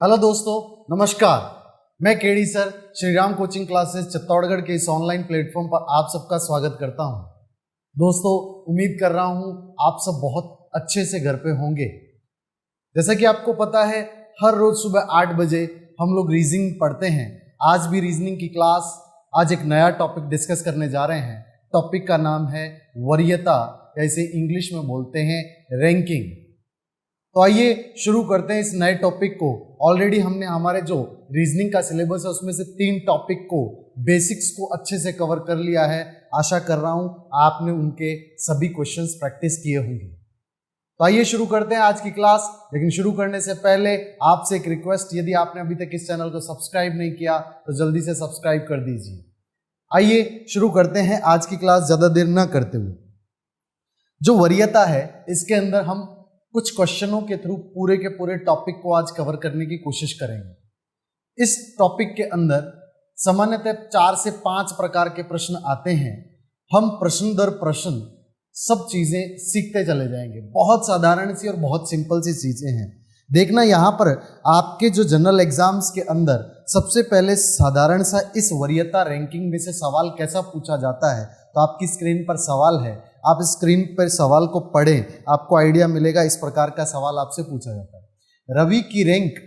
Hello दोस्तों, नमस्कार। मैं KD sir Shri Ram coaching classes Chittorgarh के इस ऑनलाइन प्लेटफॉर्म पर आप सबका स्वागत करता हूं। दोस्तों, उम्मीद कर रहा हूं आप सब बहुत अच्छे से घर पे होंगे। जैसा कि आपको पता है, हर रोज सुबह 8 बजे हम लोग रीजनिंग पढ़ते हैं। आज भी रीजनिंग की क्लास, आज एक नया टॉपिक डिस्कस करने जा रहे हैं। टॉपिक का नाम है वरीयता, या इसे इंग्लिश में बोलते हैं रैंकिंग। तो आइए शुरू करते हैं इस नए टॉपिक को। ऑलरेडी हमने हमारे जो रीजनिंग का सिलेबस है उसमें से 3 टॉपिक को, बेसिक्स को अच्छे से कवर कर लिया है। आशा कर रहा हूं आपने उनके सभी क्वेश्चंस प्रैक्टिस किए होंगे। तो आइए शुरू करते हैं आज की क्लास। लेकिन शुरू करने से पहले आपसे एक रिक्वेस्ट, यदि आपने अभी तक इस चैनल को सब्सक्राइब नहीं किया तो जल्दी से सब्सक्राइब कर दीजिए। आइए शुरू करते हैं आज की क्लास ज्यादा देर ना करते हुए। जो वरीयता है, इसके अंदर हम कुछ क्वेश्चनों के थ्रू पूरे के पूरे टॉपिक को आज कवर करने की कोशिश करेंगे। इस टॉपिक के अंदर सामान्यतः 4 से 5 प्रकार के प्रश्न आते हैं। हम प्रश्न दर प्रश्न सब चीजें सीखते चले जाएंगे। बहुत साधारण सी और बहुत सिंपल सी चीजें हैं। देखना, यहाँ पर आपके जो जनरल एग्जाम्स के अंदर सबसे पहले साधारण सा इस वरीयता रैंकिंग में से सवाल कैसा पूछा जाता है। तो आपकी स्क्रीन पर सवाल है, आप स्क्रीन पर सवाल को पढ़ें, आपको आइडिया मिलेगा। इस प्रकार का सवाल आपसे पूछा जाता है। रवि की रैंक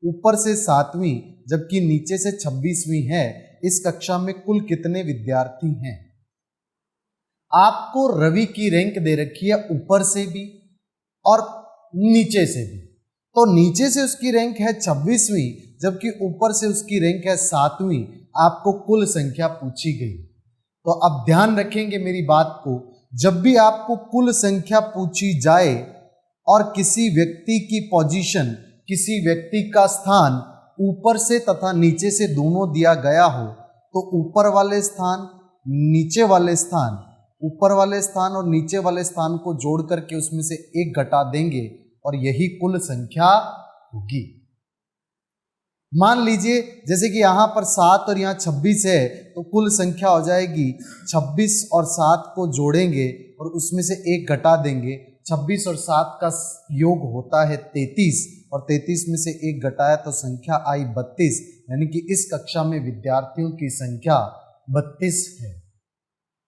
ऊपर से 7वीं जबकि नीचे से 26वीं है। इस कक्षा में कुल कितने विद्यार्थी हैं? आपको रवि की रैंक दे रखी है ऊपर से भी और नीचे से भी। तो नीचे से उसकी रैंक है 26वीं जबकि ऊपर से उसकी रैंक है 7वीं। आपको कुल संख्या पूछी गई। तो अब ध्यान रखेंगे मेरी बात को। जब भी आपको कुल संख्या पूछी जाए और किसी व्यक्ति की पोजीशन, किसी व्यक्ति का स्थान ऊपर से तथा नीचे से दोनों दिया गया हो, तो ऊपर वाले स्थान, नीचे वाले स्थान, ऊपर वाले स्थान और नीचे वाले स्थान को जोड़ करके उसमें से 1 घटा देंगे और यही कुल संख्या होगी। मान लीजिए जैसे कि यहाँ पर 7 और यहाँ 26 है, तो कुल संख्या हो जाएगी 26 और 7 को जोड़ेंगे और उसमें से 1 घटा देंगे। 26 और 7 का योग होता है 33 और 33 में से 1 घटाया तो संख्या आई 32। यानी कि इस कक्षा में विद्यार्थियों की संख्या 32 है।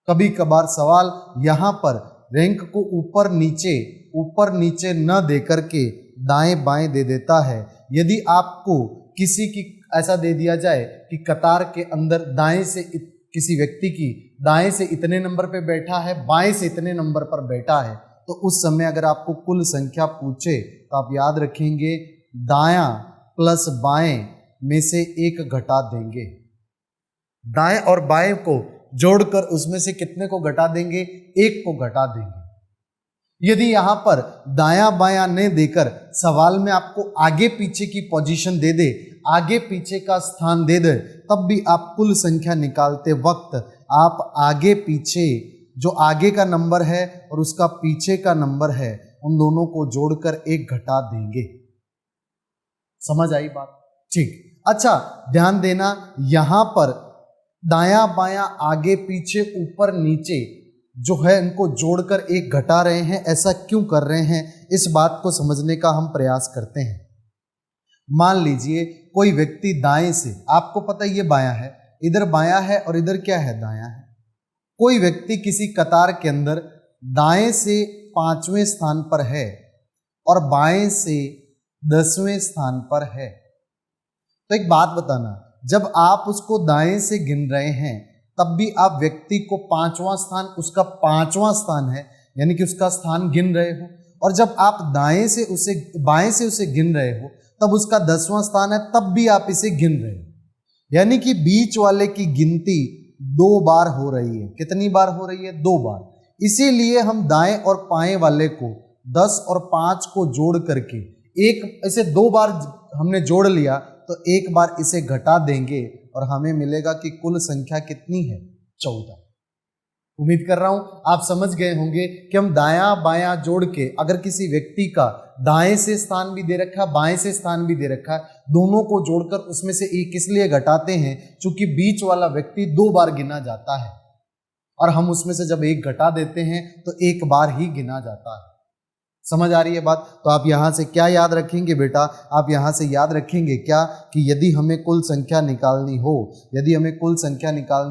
कभी कभार सवाल यहाँ पर रैंक को ऊपर नीचे न दे करके दाएं बाएं दे देता है। यदि आपको किसी की ऐसा दे दिया जाए कि कतार के अंदर दाएं से किसी व्यक्ति की दाएं से इतने नंबर पे बैठा है, बाएं से इतने नंबर पर बैठा है, तो उस समय अगर आपको कुल संख्या पूछे तो आप याद रखेंगे दायां प्लस बाएं में से 1 घटा देंगे। दाएं और बाएं को जोड़कर उसमें से कितने को घटा देंगे? 1 को घटा देंगे। यदि यहां पर दायां बायां नहीं देकर सवाल में आपको आगे पीछे की पोजीशन दे दे, आगे पीछे का स्थान दे दे, तब भी आप कुल संख्या निकालते वक्त आप आगे पीछे, जो आगे का नंबर है और उसका पीछे का नंबर है, उन दोनों को जोड़कर 1 घटा देंगे। समझ आई बात? ठीक। अच्छा, ध्यान देना, यहां पर दायां बायां आगे पीछे ऊपर नीचे जो है इनको जोड़कर 1 घटा रहे हैं। ऐसा क्यों कर रहे हैं, इस बात को समझने का हम प्रयास करते हैं। मान लीजिए कोई व्यक्ति दाएं से, आपको पता है ये बायां है, इधर बायां है और इधर क्या है? दायां है। कोई व्यक्ति किसी कतार के अंदर दाएं से 5वें स्थान पर है और बाएं से 10वें स्थान पर है। तो एक बात बताना, जब आप उसको दाएं से गिन रहे हैं तब भी आप व्यक्ति को 5वां स्थान, उसका 5वां स्थान है यानी कि उसका स्थान गिन रहे हो, और जब आप बाएं से उसे गिन रहे हो तब उसका 10वां स्थान है, तब भी आप इसे गिन रहे हो। यानी कि बीच वाले की गिनती 2 बार हो रही है। कितनी बार हो रही है? 2 बार। इसीलिए हम दाएं और बाएं वाले को 10 और 5 को जोड़ करके इसे 2 बार हमने जोड़ लिया तो 1 बार इसे घटा देंगे और हमें मिलेगा कि कुल संख्या कितनी है? 14। उम्मीद कर रहा हूं आप समझ गए होंगे कि हम दायां बायां जोड़ के, अगर किसी व्यक्ति का दाएं से स्थान भी दे रखा है, बाएं से स्थान भी दे रखा है, दोनों को जोड़कर उसमें से 1 इसलिए घटाते हैं क्योंकि बीच वाला व्यक्ति 2 बार गिना जाता है और हम उसमें से जब 1 घटा देते हैं तो 1 बार ही गिना जाता है। समझ आ रही है बात? तो आप यहाँ से क्या याद रखेंगे बेटा? आप यहाँ से याद रखेंगे क्या कि यदि हमें कुल संख्या निकालनी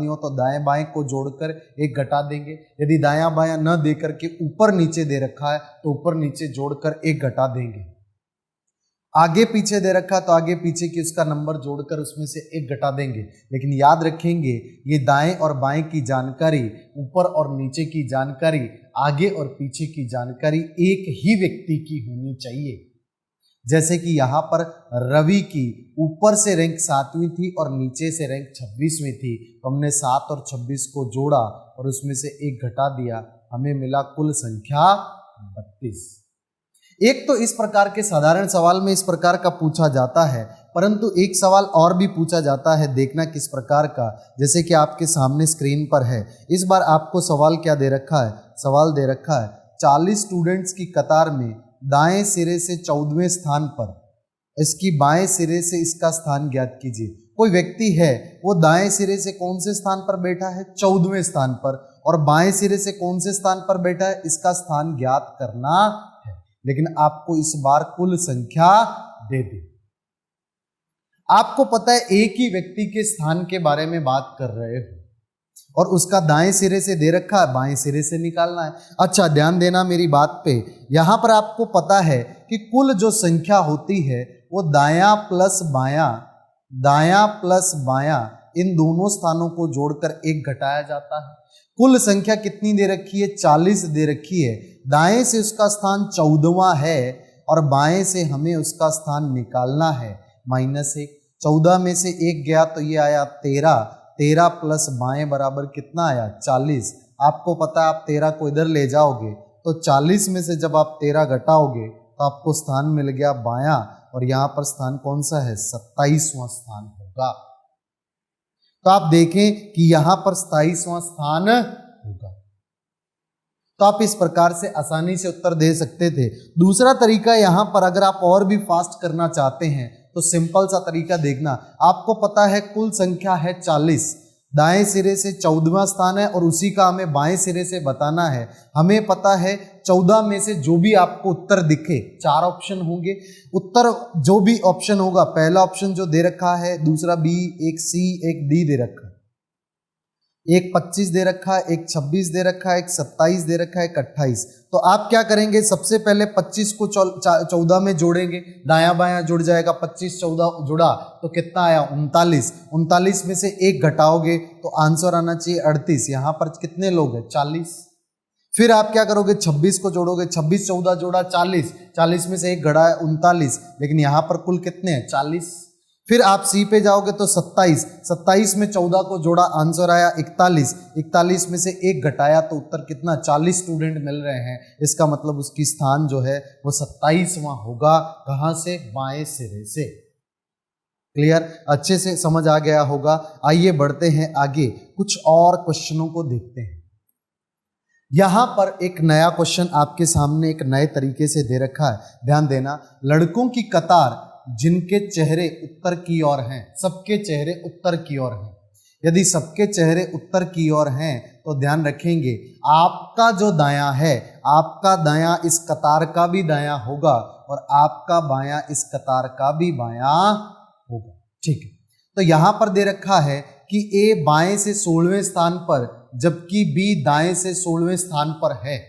हो तो दाएं बाएं को जोड़कर एक घटा देंगे। यदि दायां बायां न दे करके ऊपर नीचे दे रखा है तो ऊपर नीचे जोड़कर एक घटा देंगे। आगे पीछे दे रखा तो आगे पीछे की उसका नंबर जोड़कर उसमें से एक घटा देंगे। लेकिन याद रखेंगे ये दाएं और बाएं की जानकारी, ऊपर और नीचे की जानकारी, आगे और पीछे की जानकारी एक ही व्यक्ति की होनी चाहिए। जैसे कि यहाँ पर रवि की ऊपर से रैंक 7वीं थी और नीचे से रैंक 26वीं थी, तो हमने 7 और 26 को जोड़ा और उसमें से एक घटा दिया, हमें मिला कुल संख्या 32। एक तो इस प्रकार के साधारण सवाल में इस प्रकार का पूछा जाता है, परंतु एक सवाल और भी पूछा जाता है, देखना किस प्रकार का, जैसे कि आपके सामने स्क्रीन पर है। इस बार आपको सवाल क्या दे रखा है? सवाल दे रखा है 40 स्टूडेंट्स की कतार में दाएं सिरे से 14वें स्थान पर, इसकी बाएं सिरे से इसका स्थान ज्ञात कीजिए। कोई व्यक्ति है वो दाएं सिरे से कौन से स्थान पर बैठा है? 14वें स्थान पर, और बाएं सिरे से कौन से स्थान पर बैठा है? इसका स्थान ज्ञात करना है। लेकिन आपको इस बार कुल संख्या दे दी। आपको पता है एक ही व्यक्ति के स्थान के बारे में बात कर रहे हो और उसका दाएं सिरे से दे रखा है, बाएं सिरे से निकालना है। अच्छा ध्यान देना मेरी बात पे, यहां पर आपको पता है कि कुल जो संख्या होती है वो दायां प्लस बायां इन दोनों स्थानों को जोड़कर एक घटाया जाता है। कुल संख्या कितनी दे रखी है? 40 दे रखी है। दाएं से उसका स्थान 14वां है और बाएं से हमें उसका स्थान निकालना है -1। 14 में से 1 गया तो ये आया 13। 13 प्लस बाएं बराबर कितना आया? 40। आपको पता है आप 13 को इधर ले जाओगे तो 40 में से जब आप 13 घटाओगे तो आपको स्थान मिल गया बायां, और यहाँ पर स्थान कौन सा है? 27वां स्थान होगा। तो आप देखें कि यहां पर 27वां स्थान होगा। तो आप इस प्रकार से आसानी से उत्तर दे सकते थे। दूसरा तरीका यहां पर, अगर आप और भी फास्ट करना चाहते हैं तो सिंपल सा तरीका देखना। आपको पता है कुल संख्या है 40, दाएं सिरे से 14वां स्थान है और उसी का हमें बाएं सिरे से बताना है। हमें पता है 14 में से जो भी आपको उत्तर दिखे, 4 ऑप्शन होंगे, उत्तर जो भी ऑप्शन होगा, पहला ऑप्शन जो दे रखा है, दूसरा बी, एक सी, एक डी दे रखा है, एक 25 दे रखा है, एक 26 दे रखा है, एक 27 दे रखा है, एक 28। तो आप क्या करेंगे? सबसे पहले 25 को 14 में जोड़ेंगे, दायां बायां जुड़ जाएगा। 25 14 जुड़ा तो कितना आया? 39। 39 में से 1 घटाओगे तो आंसर आना चाहिए 38। यहाँ पर कितने लोग हैं? 40। फिर आप क्या करोगे? 26 को जोड़ोगे, 26 14 जोड़ा 40, 40 में से 1 घटा है 39, लेकिन यहाँ पर कुल कितने हैं? 40। फिर आप सी पे जाओगे तो 27, 27 में 14 को जोड़ा, आंसर आया 41, 41 में से 1 घटाया तो उत्तर कितना? 40 स्टूडेंट मिल रहे हैं। इसका मतलब उसकी स्थान जो है वो 27वां होगा। कहाँ से? बाएं सिरे से। क्लियर? अच्छे से समझ आ गया होगा। आइए बढ़ते हैं आगे, कुछ और क्वेश्चनों को देखते हैं। यहां पर एक नया क्वेश्चन आपके सामने एक नए तरीके से दे रखा है, ध्यान देना। लड़कों की कतार जिनके चेहरे उत्तर की ओर हैं, सबके चेहरे उत्तर की ओर हैं। यदि सबके चेहरे उत्तर की ओर हैं तो ध्यान रखेंगे आपका जो दायां है, आपका दायां इस कतार का भी दायां होगा और आपका बायां इस कतार का भी बायां होगा। ठीक है, तो यहां पर दे रखा है कि ए बाएं से 16वें स्थान पर जबकि बी दाएं से 16वें स्थान पर है।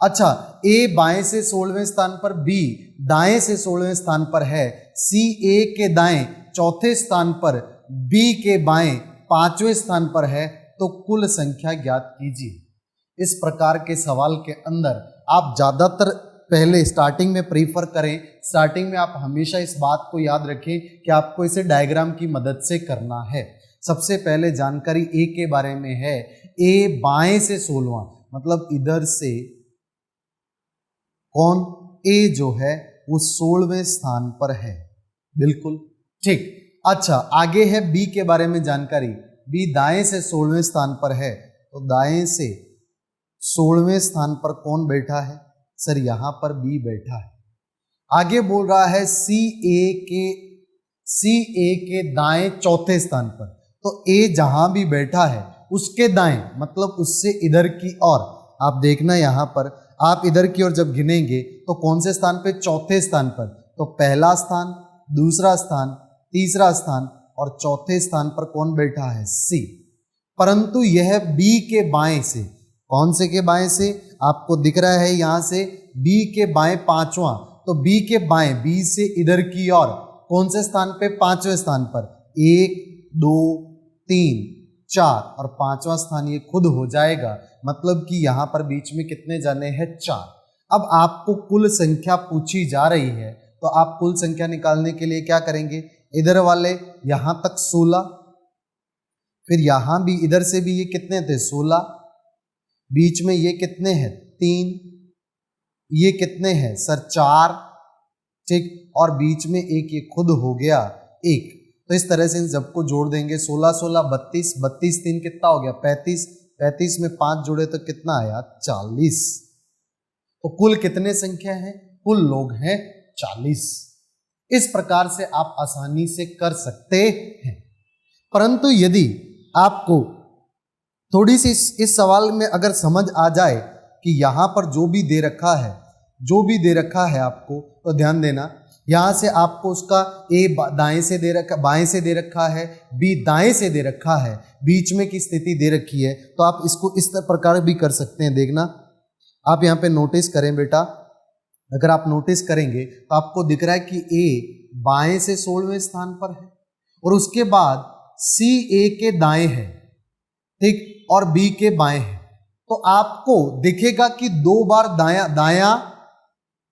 अच्छा, ए बाएं से 16वें स्थान पर, बी दाएं से 16वें स्थान पर है, सी ए के दाएं 4थे स्थान पर, बी के बाएं 5वें स्थान पर है, तो कुल संख्या ज्ञात कीजिए। इस प्रकार के सवाल के अंदर आप ज्यादातर पहले स्टार्टिंग में प्रीफर करें, स्टार्टिंग में आप हमेशा इस बात को याद रखें कि आपको इसे डायग्राम की मदद से करना है। सबसे पहले जानकारी ए के बारे में है। ए बाएं से 16वां, मतलब इधर से कौन? ए जो है वो 16वें स्थान पर है। बिल्कुल ठीक। अच्छा, आगे है बी के बारे में जानकारी। बी दाएं से 16वें स्थान पर है, तो दाएं से 16वें स्थान पर कौन बैठा है? सर यहां पर बी बैठा है। आगे बोल रहा है सी ए के दाएं 4थे स्थान पर, तो ए जहां भी बैठा है उसके दाएं, मतलब उससे इधर की ओर। आप देखना यहां पर आप इधर की ओर जब गिनेंगे तो कौन से स्थान पे? चौथे स्थान पर। तो पहला स्थान, दूसरा स्थान, तीसरा स्थान और चौथे स्थान पर कौन बैठा है? सी। परंतु यह बी के बाएं से, कौन से के बाएं से? आपको दिख रहा है यहां से बी के बाएं पांचवा, तो बी के बाएं, बी से इधर की ओर कौन से स्थान पे? पांचवें स्थान पर। 1 2 3 4 और पांचवा स्थान ये खुद हो जाएगा, मतलब कि यहां पर बीच में कितने जाने हैं? 4। अब आपको कुल संख्या पूछी जा रही है, तो आप कुल संख्या निकालने के लिए क्या करेंगे? इधर वाले यहां तक 16, फिर यहां भी इधर से भी ये कितने थे? 16, बीच में ये कितने हैं? 3, ये कितने हैं सर? 4, ठीक, और बीच में एक ये खुद हो गया 1। तो इस तरह से इन सबको जोड़ देंगे, 16 16 32, 32 3 कितना हो गया? 35, 35 में 5 जोड़े तो कितना आया? 40। तो कुल कितने संख्या है? कुल लोग हैं 40। इस प्रकार से आप आसानी से कर सकते हैं। परंतु यदि आपको थोड़ी सी इस सवाल में अगर समझ आ जाए कि यहां पर जो भी दे रखा है, जो भी दे रखा है आपको, तो ध्यान देना, यहां से आपको उसका ए दाएं से दे रखा, बाएं से दे रखा है, बी दाएं से दे रखा है, बीच में की स्थिति दे रखी है, तो आप इसको इस प्रकार भी कर सकते हैं। देखना, आप यहाँ पे नोटिस करें बेटा, अगर आप नोटिस करेंगे तो आपको दिख रहा है कि ए बाएं से 16वें स्थान पर है और उसके बाद सी ए के दाएं है, ठीक, और बी के बाएं है। तो आपको दिखेगा कि 2 बार दाया दाया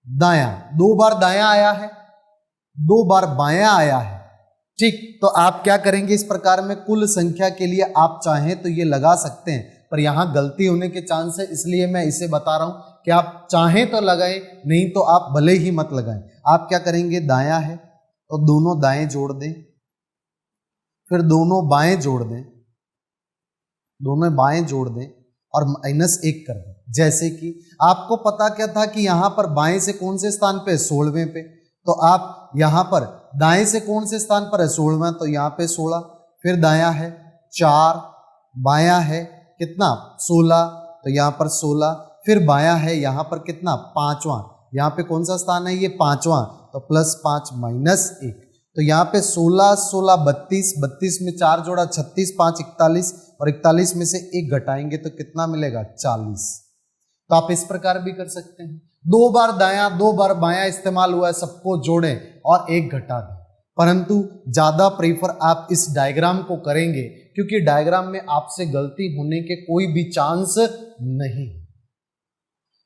दाया, 2 बार दाया आया है, 2 बार बायां आया है, ठीक। तो आप क्या करेंगे? इस प्रकार में कुल संख्या के लिए आप चाहें तो ये लगा सकते हैं, पर यहां गलती होने के चांस है, इसलिए मैं इसे बता रहा हूं कि आप चाहें तो लगाएं, नहीं तो आप भले ही मत लगाएं। आप क्या करेंगे? दायां है तो दोनों दाएं जोड़ दें, फिर दोनों बाएं जोड़ दें, दोनों बाएं जोड़ दें और -1 कर दें। जैसे कि आपको पता क्या था कि यहां पर बाएं से कौन से स्थान पे? 16वें पे। तो आप यहां पर दाएं से कौन से स्थान पर है? 16वां, तो यहां पे 16, फिर दायां है 4, बायां है कितना? 16, तो यहां पर 16, फिर बायां है यहां पर कितना? 5वां, यहां पे कौन सा स्थान है? ये 5वां, तो +5 -1, तो यहाँ पे 16 16 32, 32 में 4 जोड़ा 36, 5 41 और 41 में से 1 घटाएंगे तो कितना मिलेगा? 40। तो आप इस प्रकार भी कर सकते हैं, 2 बार दायां 2 बार बायां इस्तेमाल हुआ है, सबको जोड़ें और 1 घटा दें। परंतु ज्यादा प्रेफर आप इस डायग्राम को करेंगे, क्योंकि डायग्राम में आपसे गलती होने के कोई भी चांस नहीं।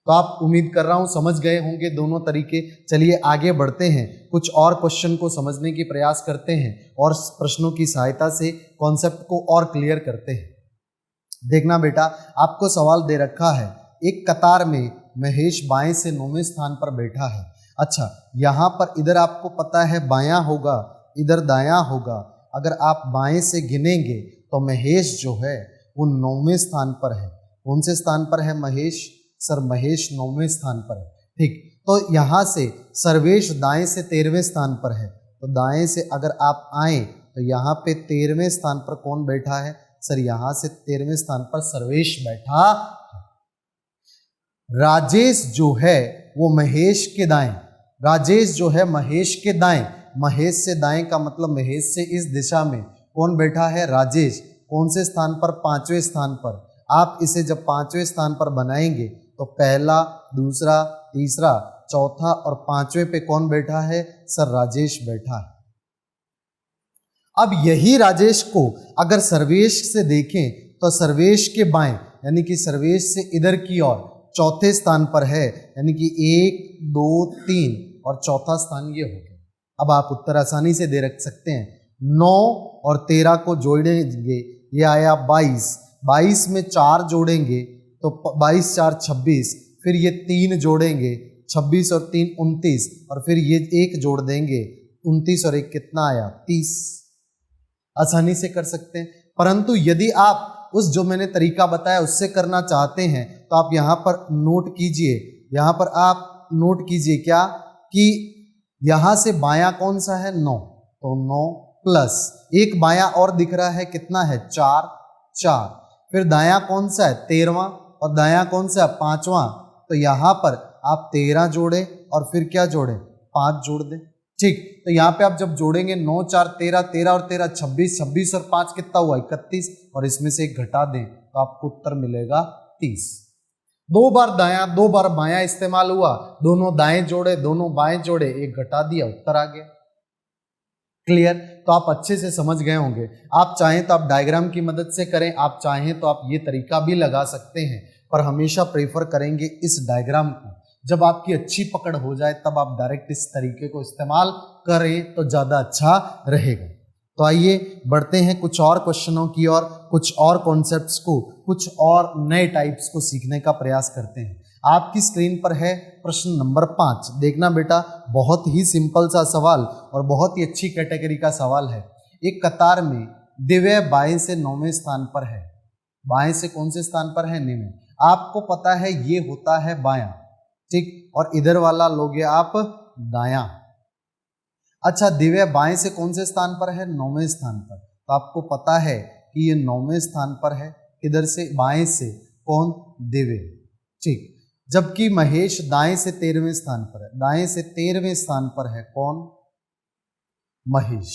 तो आप, उम्मीद कर रहा हूं समझ गए होंगे दोनों तरीके। चलिए आगे बढ़ते हैं, कुछ और क्वेश्चन को समझने की प्रयास करते हैं और प्रश्नों की सहायता से कॉन्सेप्ट को और क्लियर करते हैं। देखना बेटा, आपको सवाल दे रखा है, एक कतार में महेश बाएं से 9वें स्थान पर बैठा है। अच्छा, यहाँ पर इधर आपको पता है बायां होगा, इधर दायां होगा। अगर आप बाएं से गिनेंगे तो महेश जो है वो 9वें स्थान पर है। कौन से स्थान पर है महेश? सर महेश 9वें स्थान पर है, ठीक। तो यहाँ से सर्वेश दाएं से 13वें स्थान पर है, तो दाएं से अगर आप आए तो यहाँ पे 13वें स्थान पर कौन बैठा है? सर यहाँ से 13वें स्थान पर सर्वेश बैठा। राजेश जो है वो महेश के दाएं, राजेश जो है महेश के दाएं, महेश से दाएं का मतलब महेश से इस दिशा में कौन बैठा है? राजेश। कौन से स्थान पर? 5वें स्थान पर। आप इसे जब 5वें स्थान पर बनाएंगे तो पहला, दूसरा, तीसरा, चौथा और 5वें पे कौन बैठा है? सर राजेश बैठा है। अब यही राजेश को अगर सर्वेश से देखें तो सर्वेश के बाएं, यानी कि सर्वेश से इधर की ओर चौथे स्थान पर है, यानी कि 1 2 3 और चौथा स्थान ये हो गया। अब आप उत्तर आसानी से दे रख सकते हैं। 9 और 13 को जोड़ेंगे, ये आया 22, 22 में 4 जोड़ेंगे तो 22 4 26, फिर ये 3 जोड़ेंगे 26 और 3 29, और फिर ये 1 जोड़ देंगे 29 और 1 कितना आया? 30। आसानी से कर सकते हैं। परंतु यदि आप उस जो मैंने तरीका बताया उससे करना चाहते हैं तो आप यहाँ पर नोट कीजिए, यहाँ पर आप नोट कीजिए क्या कि यहाँ से बायां कौन सा है? 9, तो 9 प्लस एक बायां और दिख रहा है, कितना है? 4 4, फिर दायां कौन सा है? 13वां, और दायां कौन सा है? 5वां, तो यहाँ पर आप 13 जोड़े और फिर क्या जोड़े, 5 जोड़ दें। ठीक, तो यहाँ पे आप जब जोड़ेंगे 9 4 13, 13 और 13 26, 26 और 5 कितना हुआ 31, और इसमें से एक घटा दें तो आपको उत्तर मिलेगा 30। 2 बार दायां 2 बार बायां इस्तेमाल हुआ, दोनों दाएं जोड़े दोनों बाएं जोड़े, एक घटा दिया, उत्तर आ गया। क्लियर? तो आप अच्छे से समझ गए होंगे। आप चाहें तो आप डायग्राम की मदद से करें, आप चाहें तो आप ये तरीका भी लगा सकते हैं, पर हमेशा प्रेफर करेंगे इस डायग्राम को। जब आपकी अच्छी पकड़ हो जाए तब आप डायरेक्ट इस तरीके को इस्तेमाल करें तो ज़्यादा अच्छा रहेगा। तो आइए बढ़ते हैं कुछ और क्वेश्चनों की और कुछ और कॉन्सेप्ट्स को, कुछ और नए टाइप्स को सीखने का प्रयास करते हैं। आपकी स्क्रीन पर है प्रश्न नंबर 5। देखना बेटा, बहुत ही सिंपल सा सवाल और बहुत ही अच्छी कैटेगरी का सवाल है। एक कतार में दिव्य बाएं से 9वें स्थान पर है। बाएं से कौन से स्थान पर है? 9वें। आपको पता है ये होता है बायां, ठीक, और इधर वाला लोगे आप दायां। अच्छा, दिव्य बाएं से कौन से स्थान पर है? 9वें स्थान पर। तो आपको पता है कि ये 9वें स्थान पर है। इधर से बाएं से कौन? दिव्य, ठीक। जबकि महेश दाएं से 13वें स्थान पर है। दाएं से 13वें स्थान पर है कौन? महेश।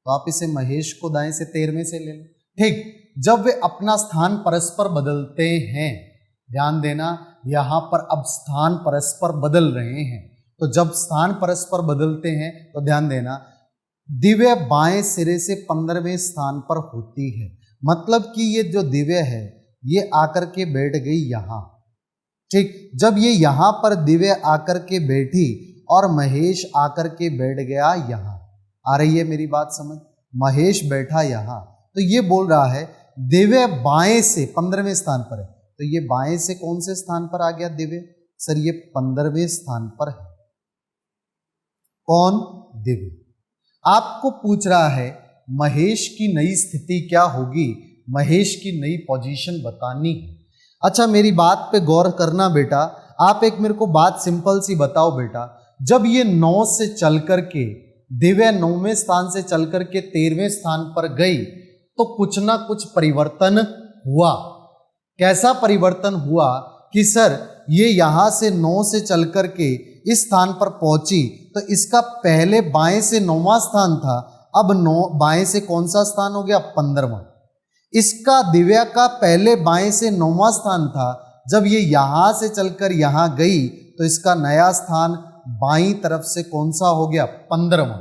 तो आप इसे महेश को दाएं से 13वें से ले लें, ठीक। जब वे अपना स्थान परस्पर बदलते हैं, ध्यान देना, यहां पर अब स्थान परस्पर बदल रहे हैं, तो जब स्थान परस्पर बदलते हैं तो ध्यान देना, दिव्य बाएं सिरे से 15वें स्थान पर होती है। मतलब कि ये जो दिव्य है ये आकर के बैठ गई यहां, ठीक। जब ये यहां पर दिव्य आकर के बैठी और महेश आकर के बैठ गया यहां, आ रही है मेरी बात समझ? महेश बैठा यहां, तो ये बोल रहा है दिव्य बाएं से 15वें स्थान पर है, तो ये बाएं से कौन से स्थान पर आ गया दिव्य? सर ये 15वें स्थान पर है। कौन? दिव्य। आपको पूछ रहा है महेश की नई स्थिति क्या होगी, महेश की नई पोजीशन बतानी है। अच्छा, मेरी बात पे गौर करना बेटा, आप एक मेरे को बात सिंपल सी बताओ बेटा, जब ये 9 से चल करके दिव्य 9वें स्थान से चल करके 13वें स्थान पर गई तो कुछ ना कुछ परिवर्तन हुआ। कैसा परिवर्तन हुआ कि सर ये यहां से 9 से चल करके इस स्थान पर पहुंची, तो इसका पहले बाएं से 9वां स्थान था, अब 9 बाएं से कौन सा स्थान हो गया? 15वां। इसका दिव्या का पहले बाएं से 9वां स्थान था, जब ये यहां से चलकर यहां गई तो इसका नया स्थान बाईं तरफ से कौन सा हो गया? 15वां।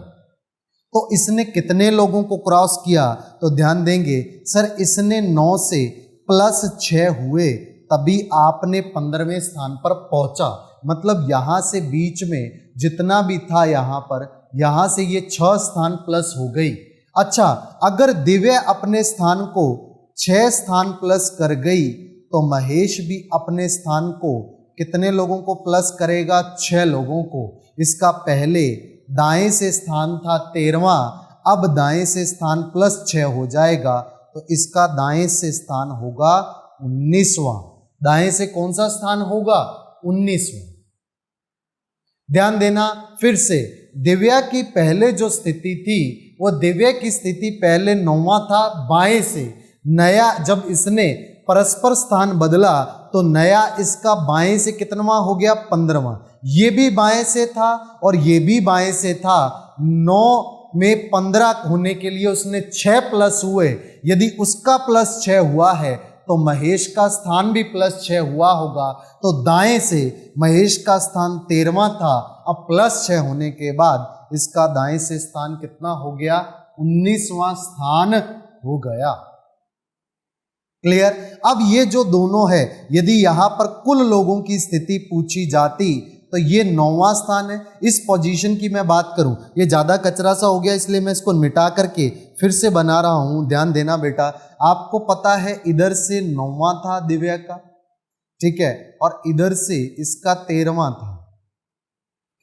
तो इसने कितने लोगों को क्रॉस किया? तो ध्यान देंगे सर, इसने 9 से +6 हुए, तभी आपने 15वें स्थान पर पहुंचा। मतलब यहां से बीच में जितना भी था यहां से ये 6 स्थान प्लस हो गई। अच्छा, अगर दिव्य अपने स्थान को 6 स्थान प्लस कर गई तो महेश भी अपने स्थान को कितने लोगों को प्लस करेगा? 6 लोगों को। इसका पहले दाएं से स्थान था 13वां, अब दाएं से स्थान +6 हो जाएगा, तो इसका दाएं से स्थान होगा 19वां। दाएं से कौन सा स्थान होगा? 19वां। ध्यान देना, फिर से दिव्या की पहले जो स्थिति थी वो दिव्या की स्थिति पहले 9वां था बाएं से, नया जब इसने परस्पर स्थान बदला तो नया इसका बाएं से कितनवां हो गया? 15वां। ये भी बाएं से था और ये भी बाएं से था। 9 में 15 होने के लिए उसने 6 प्लस हुए। यदि उसका +6 हुआ है तो महेश का स्थान भी +6 हुआ होगा। तो दाएं से महेश का स्थान 13वां था, अब +6 होने के बाद इसका दाएं से स्थान कितना हो गया? 19वां स्थान हो गया। क्लियर? अब ये जो दोनों है, यदि यहां पर कुल लोगों की स्थिति पूछी जाती तो ये 9वां स्थान है। इस पोजीशन की मैं बात करूं, ये ज्यादा कचरा सा हो गया इसलिए मैं इसको मिटा करके फिर से बना रहा हूं। ध्यान देना बेटा, आपको पता है इधर से 9वां था दिव्या का, ठीक है, और इधर से इसका 13वां था।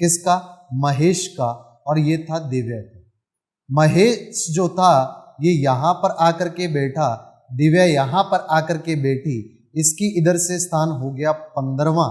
किसका? महेश का, और ये था दिव्या का। महेश जो था ये यहां पर आकर के बैठा, दिव्या यहां पर आकर के बैठी, इसकी इधर से स्थान हो गया 15वां।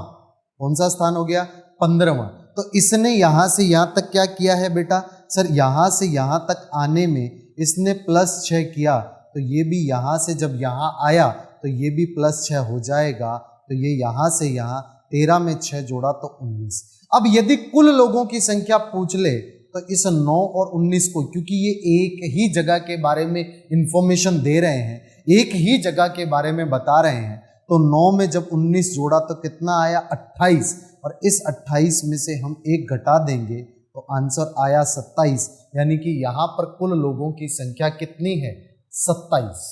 कौन सा स्थान हो गया? 15वां। तो इसने यहां से यहां तक क्या किया है बेटा? सर यहां से यहां तक आने में इसने +6 किया, तो ये भी यहां से जब यहां आया तो ये भी +6 हो जाएगा। तो ये यहां से यहां 13 में 6 जोड़ा तो 19। अब यदि कुल लोगों की संख्या पूछ ले तो इस 9 और 19 को, क्योंकि ये एक ही जगह के बारे में इंफॉर्मेशन दे रहे हैं, एक ही जगह के बारे में बता रहे हैं, तो 9 में जब 19 जोड़ा तो कितना आया 28, और इस 28 में से हम 1 घटा देंगे तो आंसर आया 27। यानी कि यहां पर कुल लोगों की संख्या कितनी है 27।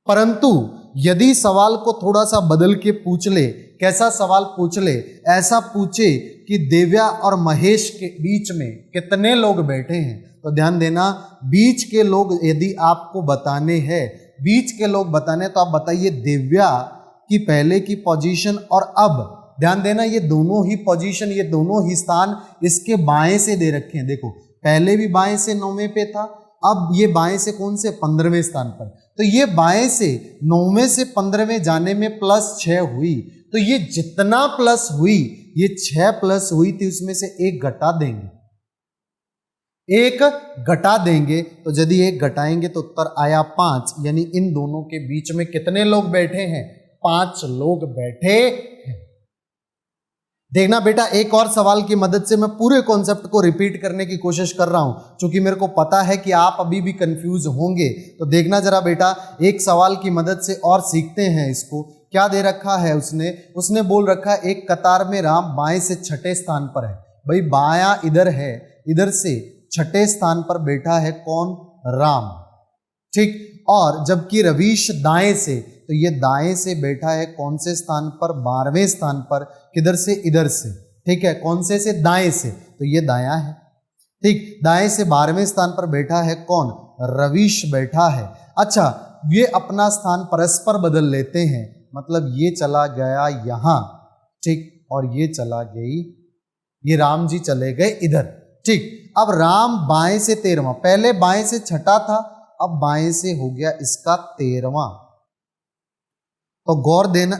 परंतु यदि सवाल को थोड़ा सा बदल के पूछ ले, कैसा सवाल पूछ ले, ऐसा पूछे कि दिव्या और महेश के बीच में कितने लोग बैठे हैं, तो ध्यान देना बीच के लोग यदि आपको बताने हैं, बीच के लोग बताने, तो आप बताइए दिव्या की पहले की पोजीशन और अब, ध्यान देना ये दोनों ही पोजीशन, ये दोनों ही स्थान इसके बाएं से दे रखे हैं। देखो पहले भी बाएं से 9वें पे था, अब ये बाएं से कौन से 15वें स्थान पर, तो ये बाएं से 9वें से 15वें जाने में +6 हुई, तो ये जितना प्लस हुई, ये 6 प्लस हुई थी, उसमें से 1 घटा देंगे, 1 घटा देंगे, तो यदि 1 घटाएंगे तो उत्तर आया 5। यानी इन दोनों के बीच में कितने लोग बैठे हैं 5 लोग बैठे हैं। देखना बेटा, एक और सवाल की मदद से मैं पूरे कॉन्सेप्ट को रिपीट करने की कोशिश कर रहा हूं, क्योंकि मेरे को पता है कि आप अभी भी कंफ्यूज होंगे। तो देखना जरा बेटा, एक सवाल की मदद से और सीखते हैं इसको। क्या दे रखा है उसने बोल रखा है एक कतार में राम बाएं से 6ठे स्थान पर है। भाई बायां इधर है, इधर से 6ठे स्थान पर बैठा है कौन, राम, ठीक। और जबकि रवीश दाएं से, तो ये दाएं से बैठा है कौन से स्थान पर, 12वें स्थान पर। किधर से, इधर से, ठीक है, कौन से दाएं से, तो ये दायां है, ठीक। दाएं से 12वें स्थान पर बैठा है कौन, रवीश बैठा है। अच्छा, ये अपना स्थान परस्पर बदल लेते हैं, मतलब ये चला गया यहां, ठीक, और ये चला गई, ये राम जी चले गए इधर, ठीक। अब राम बाएं से 13वां, पहले बाएं से 6ठा था, अब बाएं से हो गया इसका 13वां। तो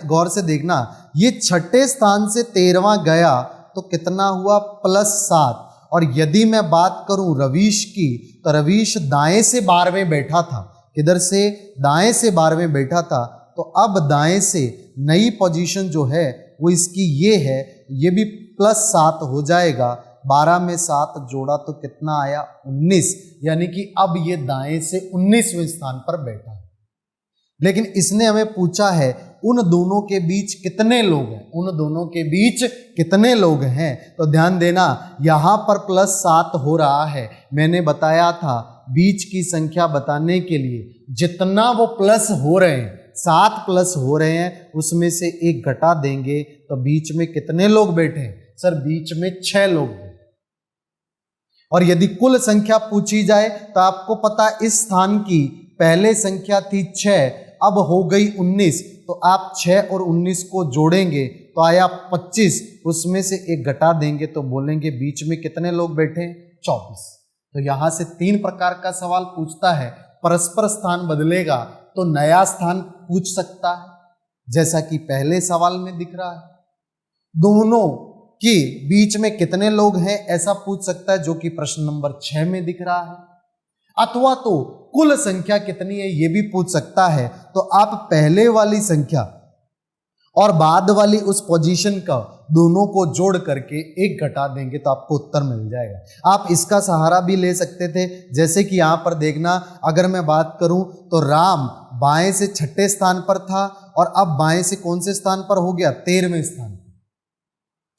गौर से देखना, ये 6ठे स्थान से 13वां गया तो कितना हुआ +7। और यदि मैं बात करूं रवीश की, तो रवीश दाएं से 12वें बैठा था, किधर से, दाएं से 12वें बैठा था, तो अब दाएं से नई पोजीशन जो है वो इसकी ये है, ये भी +7 हो जाएगा। 12 में 7 जोड़ा तो कितना आया 19। यानी कि अब ये दाएं से 19वें स्थान पर बैठा है। लेकिन इसने हमें पूछा है उन दोनों के बीच कितने लोग हैं, उन दोनों के बीच कितने लोग हैं। तो ध्यान देना, यहां पर +7 हो रहा है। मैंने बताया था बीच की संख्या बताने के लिए जितना वो प्लस हो रहे हैं, 7 प्लस हो रहे हैं, उसमें से 1 घटा देंगे तो बीच में कितने लोग बैठे हैं, सर बीच में 6 लोग बैठे। और यदि कुल संख्या पूछी जाए तो आपको पता इस स्थान की पहले संख्या थी 6, अब हो गई 19, तो आप 6 और 19 को जोड़ेंगे तो आया 25, उसमें से 1 घटा देंगे तो बोलेंगे बीच में कितने लोग बैठे, 24। तो यहां से 3 प्रकार का सवाल पूछता है। परस्पर स्थान बदलेगा तो नया स्थान पूछ सकता है, जैसा कि पहले सवाल में दिख रहा है। दोनों के बीच में कितने लोग हैं ऐसा पूछ सकता है, जो कि प्रश्न नंबर 6 में दिख रहा है। अथवा तो कुल संख्या कितनी है ये भी पूछ सकता है। तो आप पहले वाली संख्या और बाद वाली उस पोजीशन का दोनों को जोड़ करके 1 घटा देंगे तो आपको उत्तर मिल जाएगा। आप इसका सहारा भी ले सकते थे, जैसे कि यहां पर देखना, अगर मैं बात करूं तो राम बाएं से 6ठे स्थान पर था और अब बाएं से कौन से स्थान पर हो गया, 13वें स्थान पर,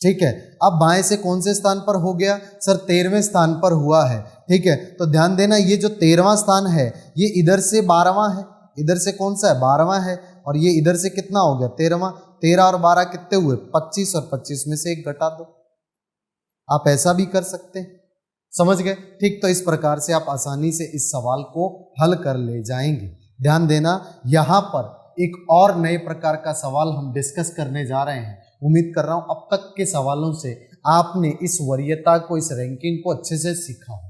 ठीक है। अब बाएं से कौन से स्थान पर हो गया, सर 13वें स्थान पर हुआ है, ठीक है। तो ध्यान देना, ये जो 13वां स्थान है ये इधर से 12वां है, इधर से कौन सा है 12वां है, और ये इधर से कितना हो गया 13वां। 13 और 12 कितने हुए 25, और 25 में से 1 घटा दो। आप ऐसा भी कर सकते हैं, समझ गए, ठीक। तो इस प्रकार से आप आसानी से इस सवाल को हल कर ले जाएंगे। ध्यान देना, यहां पर एक और नए प्रकार का सवाल हम डिस्कस करने जा रहे हैं। उम्मीद कर रहा हूं अब तक के सवालों से आपने इस वरीयता को, इस रैंकिंग को अच्छे से सीखा होगा।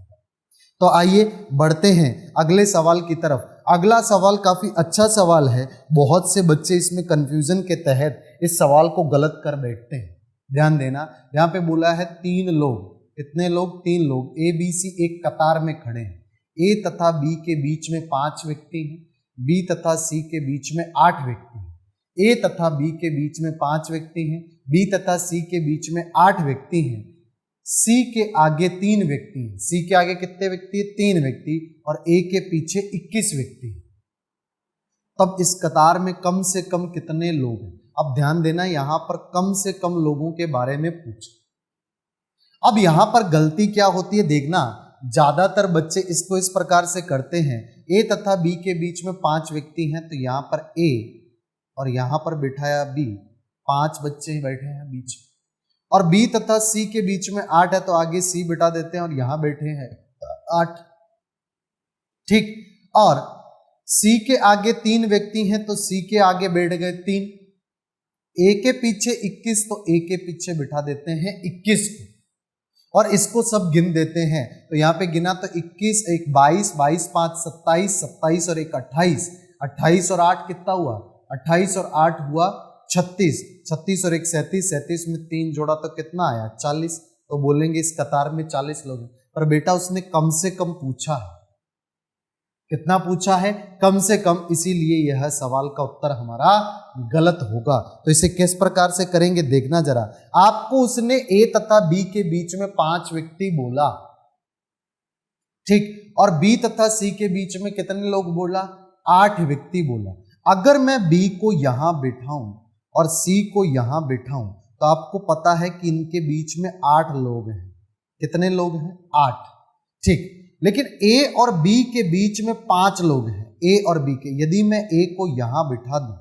तो आइए बढ़ते हैं अगले सवाल की तरफ। अगला सवाल काफी अच्छा सवाल है, बहुत से बच्चे इसमें कंफ्यूजन के तहत इस सवाल को गलत कर बैठते हैं। ध्यान देना, यहाँ पे बोला है 3 लोग, कितने लोग, 3 लोग ए बी सी एक कतार में खड़े हैं। ए तथा बी के बीच में 5 व्यक्ति हैं, बी तथा सी के बीच में 8 व्यक्ति हैं। ए तथा बी के बीच में 5 व्यक्ति हैं, बी तथा सी के बीच में 8 व्यक्ति हैं, सी के आगे 3 व्यक्ति हैं। सी के आगे कितने व्यक्ति हैं? 3 व्यक्ति, और ए के पीछे 21 व्यक्ति हैं। तब इस कतार में कम से कम कितने लोग हैं? अब ध्यान देना, यहां पर कम से कम लोगों के बारे में पूछा। अब यहां पर गलती क्या होती है देखना, ज्यादातर बच्चे इसको इस प्रकार से करते हैं, ए तथा बी के बीच में 5 व्यक्ति हैं, तो यहां पर ए और यहां पर बिठाया बी, 5 बच्चे बैठे हैं बीच में, और बी तथा सी के बीच में 8 है, तो आगे सी बिठा देते हैं और यहां बैठे हैं 8। ठीक, और सी के आगे 3 व्यक्ति हैं, तो सी के आगे बैठ गए 3, ए के पीछे 21, तो ए के पीछे बिठा देते हैं 21 को, और इसको सब गिन देते हैं। तो यहाँ पे गिना तो 21, 1 22, 22 5 27, 27 और 1 28, 28 और 8 कितना हुआ? 28 और 8 हुआ 36, 36 और 1 37, 37 में 3 जोड़ा तो कितना आया? 40। तो बोलेंगे इस कतार में 40 लोग हैं। पर बेटा उसने कम से कम पूछा है, कितना पूछा है? कम से कम, इसीलिए यह सवाल का उत्तर हमारा गलत होगा। तो इसे किस प्रकार से करेंगे देखना जरा। आपको उसने ए तथा बी के बीच में 5 व्यक्ति बोला, ठीक, और बी तथा सी के बीच में कितने लोग बोला? 8 व्यक्ति बोला। अगर मैं बी को यहां बिठाऊं और सी को यहां बिठाऊं, तो आपको पता है कि इनके बीच में 8 लोग हैं। कितने लोग हैं? 8। ठीक, लेकिन ए और बी के बीच में 5 लोग हैं, ए और बी के। यदि मैं ए को यहां बिठा दूं,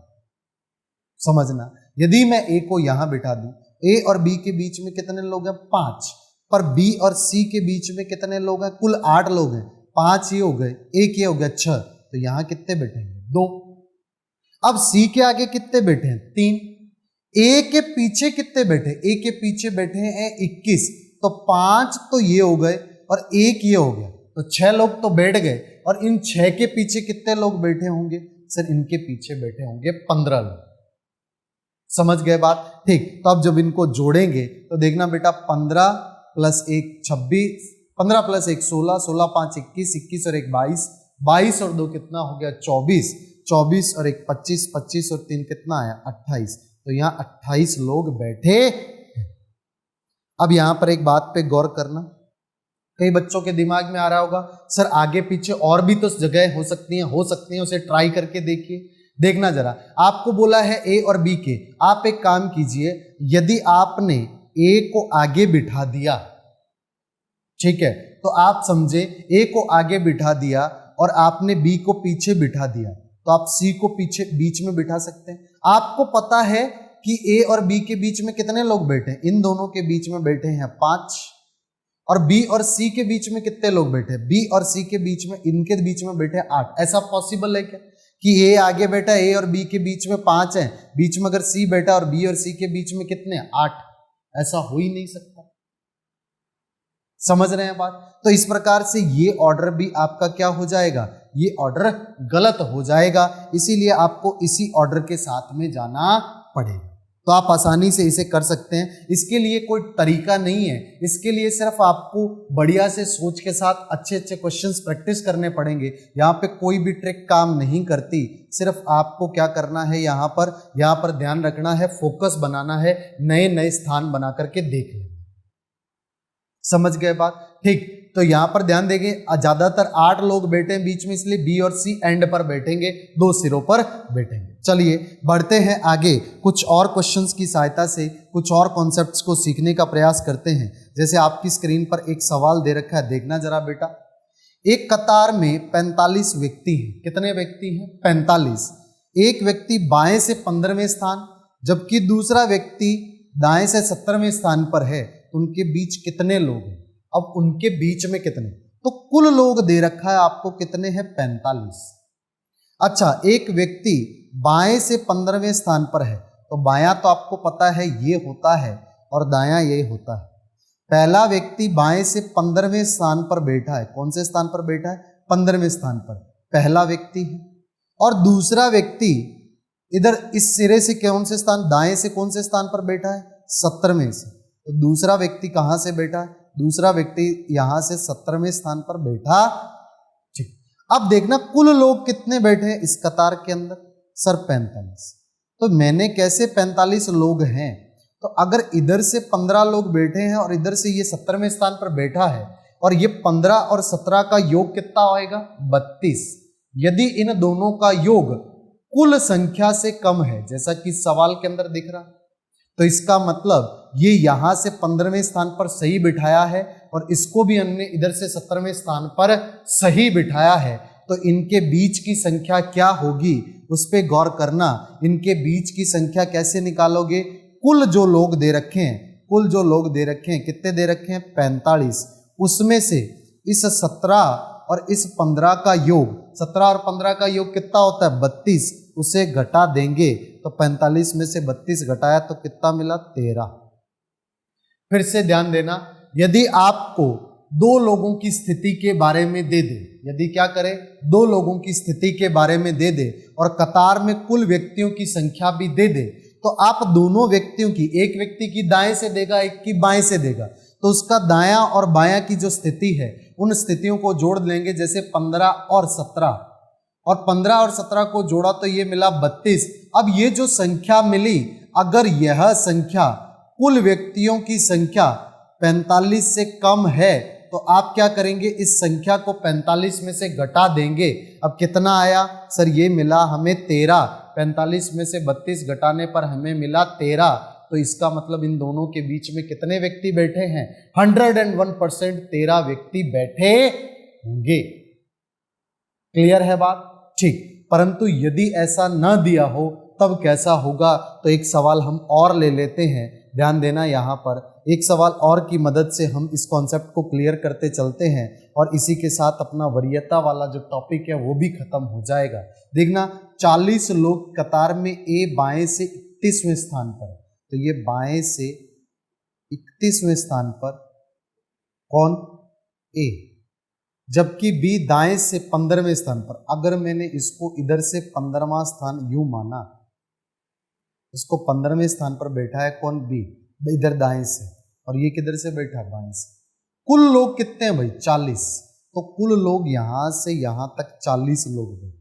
समझना, यदि मैं ए को यहां बिठा दूं, ए और बी के बीच में कितने लोग हैं? 5। पर बी और सी के बीच में कितने लोग हैं? कुल 8 लोग हैं। 5 ये हो गए, एक ये हो गया 6, तो यहां कितने बैठेंगे? 2। अब सी के आगे कितने बैठे हैं? 3। ए के पीछे कितने बैठे? ए के पीछे बैठे हैं 21, तो 5 तो ये हो गए और 1 ये हो गया, तो 6 लोग तो बैठ गए। और इन 6 के पीछे कितने लोग बैठे होंगे? सर इनके पीछे बैठे होंगे 15 लोग। समझ गए बात? ठीक, तो अब जब इनको जोड़ेंगे तो देखना बेटा, 15 + 1 26, 15 + 1 16, 16 5 21, 21 और 1 22, 22 और 2 कितना हो गया? 24, 24 और 1 25, 25 और 3 कितना आया? 28। तो यहाँ 28 लोग बैठे। अब यहां पर एक बात पे गौर करना, कई बच्चों के दिमाग में आ रहा होगा, सर आगे पीछे और भी तो जगह हो सकती हैं, उसे ट्राई करके देखिए। देखना जरा, आपको बोला है ए और बी के। आप एक काम कीजिए, यदि आपने ए को आगे बिठा दिया, ठीक है, तो आप समझे ए को आगे बिठा दिया और आपने बी को पीछे बिठा दिया, तो आप सी को पीछे बीच में बिठा सकते हैं। आपको पता है कि ए और बी के बीच में कितने लोग बैठे हैं? इन दोनों के बीच में बैठे हैं 5, और बी और सी के बीच में कितने लोग बैठे? बी और सी के बीच में, इनके बीच में बैठे 8। ऐसा पॉसिबल है क्या कि ए आगे बैठा, ए और बी के बीच में 5 है, बीच में अगर सी बैठा और बी और सी के बीच में कितने? 8। ऐसा हो ही नहीं सकता। समझ रहे हैं बात? तो इस प्रकार से ये ऑर्डर भी आपका क्या हो जाएगा? ये ऑर्डर गलत हो जाएगा। इसीलिए आपको इसी ऑर्डर के साथ में जाना पड़ेगा। तो आप आसानी से इसे कर सकते हैं। इसके लिए कोई तरीका नहीं है, इसके लिए सिर्फ आपको बढ़िया से सोच के साथ अच्छे अच्छे क्वेश्चंस प्रैक्टिस करने पड़ेंगे। यहाँ पे कोई भी ट्रिक काम नहीं करती, सिर्फ आपको क्या करना है, यहाँ पर ध्यान रखना है, फोकस बनाना है, नए नए स्थान बना करके देख लें। समझ गए बात? ठीक, तो यहां पर ध्यान देंगे, ज्यादातर 8 लोग बैठे हैं बीच में, इसलिए बी और सी एंड पर बैठेंगे, 2 सिरों पर बैठेंगे। चलिए बढ़ते हैं आगे, कुछ और क्वेश्चंस की सहायता से कुछ और कॉन्सेप्ट्स को सीखने का प्रयास करते हैं। जैसे आपकी स्क्रीन पर एक सवाल दे रखा है, देखना जरा बेटा। एक कतार में 45 व्यक्ति हैं। कितने व्यक्ति हैं? 45। एक व्यक्ति बाएं से 15वें स्थान, जबकि दूसरा व्यक्ति दाएं से 17वें स्थान पर है। उनके बीच कितने लोग हैं? अब उनके बीच में कितने, तो कुल लोग दे रखा है आपको, कितने हैं? 45। अच्छा, एक व्यक्ति बाएं से 15वें स्थान पर है, तो बायां तो आपको पता है ये होता है और दायां ये होता है। पहला व्यक्ति बाएं से 15वें स्थान पर बैठा है। कौन से स्थान पर बैठा है? 15वें स्थान पर पहला व्यक्ति है। और दूसरा व्यक्ति इधर इस सिरे से कौन से स्थान, दाएं से कौन से स्थान पर बैठा है? 17वें से। तो दूसरा व्यक्ति कहां से बैठा है? दूसरा व्यक्ति यहां से 17वें स्थान पर बैठा। ठीक, अब देखना कुल लोग कितने बैठे हैं इस कतार के अंदर? सर 45। तो मैंने कैसे 45 लोग हैं, तो अगर इधर से 15 लोग बैठे हैं और इधर से ये 17वें स्थान पर बैठा है और ये 15 और 17 का योग कितना आएगा 32। यदि इन दोनों का योग कुल संख्या से कम है, जैसा कि सवाल के अंदर दिख रहा, तो इसका मतलब ये यहां से 15वें स्थान पर सही बिठाया है और इसको भी हमने इधर से 17वें स्थान पर सही बिठाया है। तो इनके बीच की संख्या क्या होगी उस पे गौर करना। इनके बीच की संख्या कैसे निकालोगे, कुल जो लोग दे रखे हैं, कुल जो लोग दे रखे हैं, कितने दे रखे हैं 45, उसमें से इस 17 और इस 15 का योग, 17 और 15 का योग कितना होता है 32, उसे घटा देंगे तो 45 में से 32 घटाया तो कितना मिला 13। फिर से ध्यान देना, यदि आपको दो लोगों की स्थिति के बारे में दे दे, यदि क्या करे दो लोगों की स्थिति के बारे में दे दे और कतार में कुल व्यक्तियों की संख्या भी दे दे, तो आप दोनों व्यक्तियों की, एक व्यक्ति की दाएं से देगा एक की बाएं से देगा, तो उसका दायां और बायां की जो स्थिति है उन स्थितियों को जोड़ लेंगे, जैसे 15 और 17, और 15 और 17 को जोड़ा तो ये मिला 32। अब ये जो संख्या मिली, अगर यह संख्या कुल व्यक्तियों की संख्या 45 से कम है तो आप क्या करेंगे, इस संख्या को 45 में से घटा देंगे। अब कितना आया सर, ये मिला हमें 13, 45 में से 32 घटाने पर हमें मिला 13। तो इसका मतलब इन दोनों के बीच में कितने व्यक्ति बैठे हैं 101% 13 व्यक्ति बैठे होंगे। क्लियर है बात, ठीक। परंतु यदि ऐसा न दिया हो तब कैसा होगा, तो एक सवाल हम और ले लेते हैं। ध्यान देना, यहाँ पर एक सवाल और की मदद से हम इस कॉन्सेप्ट को क्लियर करते चलते हैं और इसी के साथ अपना वरीयता वाला जो टॉपिक है वो भी खत्म हो जाएगा। देखना, 40 लोग कतार में ए बाएं से 31वें स्थान पर, तो ये बाएं से 31वें स्थान पर कौन ए, जबकि बी दाएं से 15वें स्थान पर। अगर मैंने इसको इधर से 15वां स्थान यूं माना, इसको 15वें स्थान पर बैठा है कौन बी, इधर दाएं से, और ये किधर से बैठा बाएं से। कुल लोग कितने हैं भाई 40, तो कुल लोग यहां से यहां तक 40 लोग बैठे।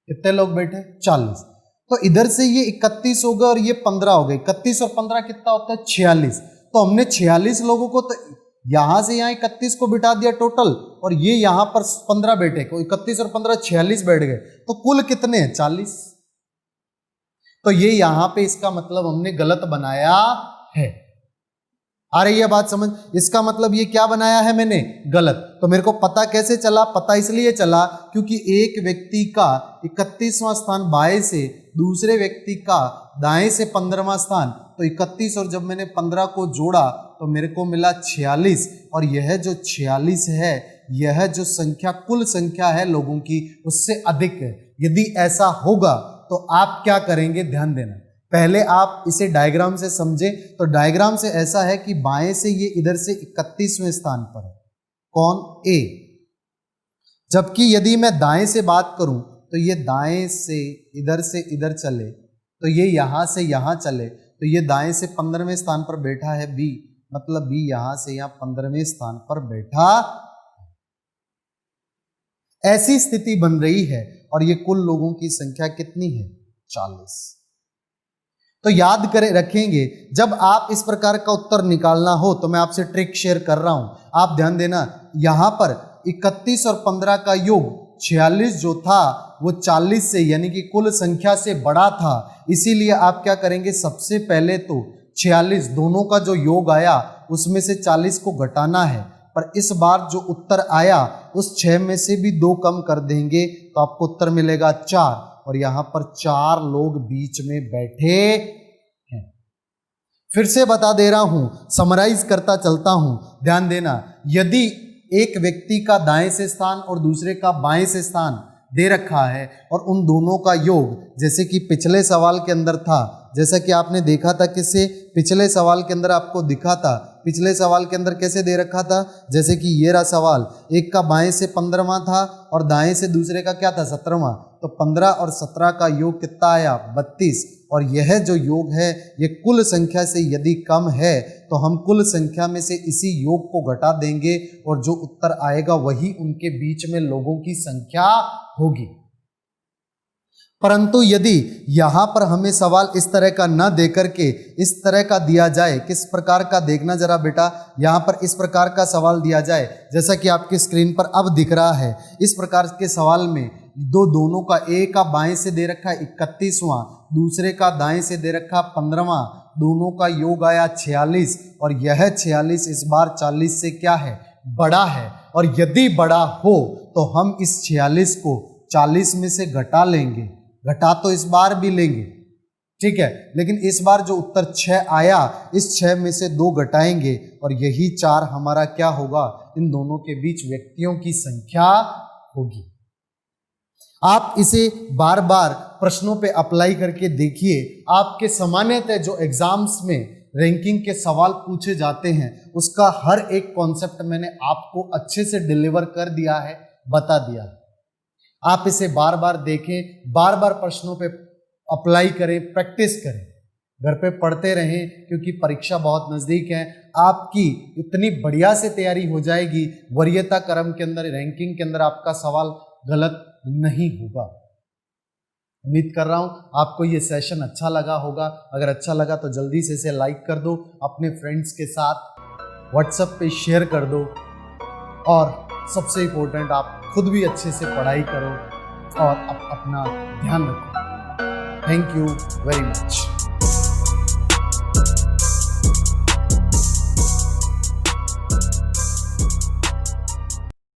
कितने लोग बैठे 40, तो इधर से ये 31 हो गए और ये 15 हो गए। 31 और 15 कितना होता है 46। तो हमने 46 लोगों को तो यहां से यहां 31 को बिठा दिया टोटल, और ये यहां पर 15 बैठे, 31 और 15 46 बैठ गए, तो कुल कितने हैं 40। तो ये यहां पे इसका मतलब हमने गलत बनाया है। आ रही है बात समझ, इसका मतलब ये क्या बनाया है मैंने गलत। तो मेरे को पता कैसे चला, पता इसलिए चला क्योंकि एक व्यक्ति का 31वां स्थान बाएं से, दूसरे व्यक्ति का दाएं से 15वां स्थान, तो 31 और जब मैंने 15 को जोड़ा तो मेरे को मिला 46, और यह जो 46 है यह जो संख्या कुल संख्या है लोगों की उससे अधिक है। यदि ऐसा होगा तो आप क्या करेंगे, ध्यान देना, पहले आप इसे डायग्राम से समझे। तो डायग्राम से ऐसा है कि बाएं से ये इधर से 31वें स्थान पर है कौन ए, जबकि यदि मैं दाएं से बात करूं तो ये दाएं से इधर चले, तो ये यहां से यहां चले, तो ये दाएं से 15वें स्थान पर बैठा है बी, मतलब बी यहां से यहां 15वें स्थान पर बैठा। ऐसी स्थिति बन रही है और ये कुल लोगों की संख्या कितनी है 40। तो याद करें रखेंगे, जब आप इस प्रकार का उत्तर निकालना हो तो मैं आपसे ट्रिक शेयर कर रहा हूं, आप ध्यान देना। यहां पर 31 और 15 का योग 46 जो था वो 40 से यानी कि कुल संख्या से बड़ा था, इसीलिए आप क्या करेंगे, सबसे पहले तो 46 दोनों का जो योग आया उसमें से 40 को घटाना है, पर इस बार जो उत्तर आया उस 6 में से भी 2 कम कर देंगे तो आपको उत्तर मिलेगा 4, और यहां पर 4 लोग बीच में बैठे हैं। फिर से बता दे रहा हूं, समराइज करता चलता हूं, ध्यान देना। यदि एक व्यक्ति का दाएं से स्थान और दूसरे का बाएं से स्थान दे रखा है और उन दोनों का योग, जैसे कि पिछले सवाल के अंदर था, जैसा कि आपने देखा था, किससे पिछले सवाल के अंदर आपको दिखा था, पिछले सवाल के अंदर कैसे दे रखा था, जैसे कि ये रहा सवाल, एक का बाएं से 15वां था और दाएं से दूसरे का क्या था 17वां, तो 15 और 17 का योग कितना आया 32, और यह जो योग है ये कुल संख्या से यदि कम है तो हम कुल संख्या में से इसी योग को घटा देंगे और जो उत्तर आएगा वही उनके बीच में लोगों की संख्या होगी। परंतु यदि यहाँ पर हमें सवाल इस तरह का न दे करके इस तरह का दिया जाए, किस प्रकार का देखना जरा बेटा, यहाँ पर इस प्रकार का सवाल दिया जाए जैसा कि आपकी स्क्रीन पर अब दिख रहा है। इस प्रकार के सवाल में दोनों का, एक का बाएं से दे रखा है 31वां, दूसरे का दाएं से दे रखा 15वां, दोनों का योग आया 46 और यह 46 इस बार 40 से क्या है, बड़ा है। और यदि बड़ा हो तो हम इस 46 को 40 में से घटा लेंगे, घटा तो इस बार भी लेंगे, ठीक है, लेकिन इस बार जो उत्तर 6 आया, इस 6 में से 2 घटाएंगे और यही 4 हमारा क्या होगा, इन दोनों के बीच व्यक्तियों की संख्या होगी। आप इसे बार बार प्रश्नों पे अप्लाई करके देखिए। आपके सामान्यतः जो एग्जाम्स में रैंकिंग के सवाल पूछे जाते हैं उसका हर एक कॉन्सेप्ट मैंने आपको अच्छे से डिलीवर कर दिया है, बता दिया है। आप इसे बार बार देखें, बार बार प्रश्नों पे अप्लाई करें, प्रैक्टिस करें, घर पे पढ़ते रहें, क्योंकि परीक्षा बहुत नज़दीक है। आपकी इतनी बढ़िया से तैयारी हो जाएगी, वरीयता क्रम के अंदर, रैंकिंग के अंदर आपका सवाल गलत नहीं होगा। उम्मीद कर रहा हूं आपको ये सेशन अच्छा लगा होगा। अगर अच्छा लगा तो जल्दी से इसे लाइक कर दो, अपने फ्रेंड्स के साथ व्हाट्सएप पे शेयर कर दो और सबसे इम्पोर्टेंट आप खुद भी अच्छे से पढ़ाई करो और अपना ध्यान रखो। Thank you very much.